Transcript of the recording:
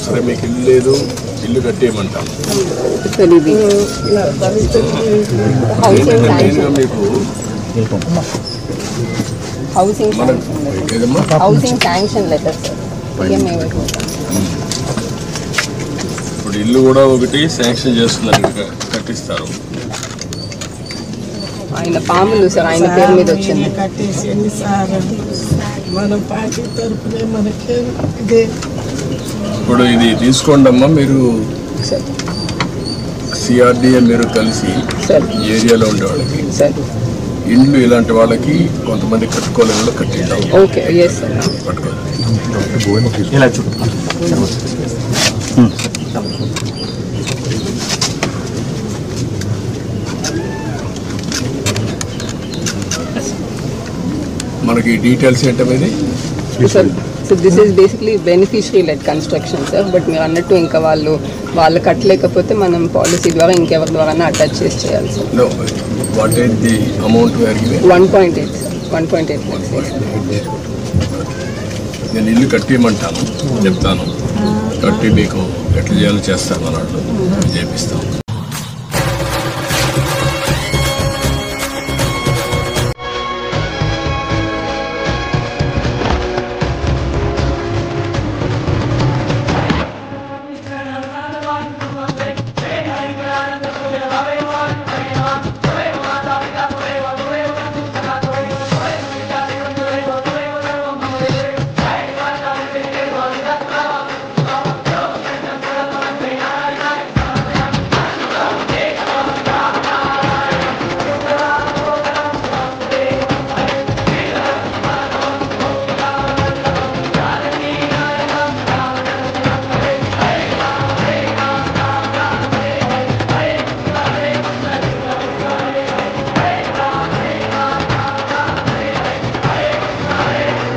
సరే మీకు ఇల్లు లేదు, ఇల్లు కట్టేయమంటాం. మీకు హౌసింగ్ శాంక్షన్ లెటర్ ఇప్పుడు ఇల్లు కూడా ఒకటి శాంక్షన్ చేస్తున్నారు, కట్టిస్తారు. ఆయన పాములు సార్ ఆయన పేరు మీద వచ్చింది. ఇప్పుడు ఇది తీసుకోండి అమ్మా, మీరు సిఆర్డిఏ మీరు కలిసి ఏరియాలో ఉండే వాళ్ళకి ఇండ్లు ఇలాంటి వాళ్ళకి కొంతమంది కట్టుకోవాలి కూడా కట్టిద్దాం. ఓకే పట్టుకోవాలి. మనకి డీటెయిల్స్ ఏంటనేది sir. So this is basically beneficiary lead construction sir. But మీరు అన్నట్టు ఇంకా వాళ్ళు కట్టలేకపోతే మనం పాలసీ ద్వారా ఇంకెవరి ద్వారా అటాచ్ చేసి చేయాలి sir. What is the amount 1.8 sir. 1.8 నేను ఇల్లు కట్టియమంటాను, చెప్తాను, కట్టి మీకు ఎట్లా చేయాలో చేస్తాను అన్నట్టు చేపిస్తాను.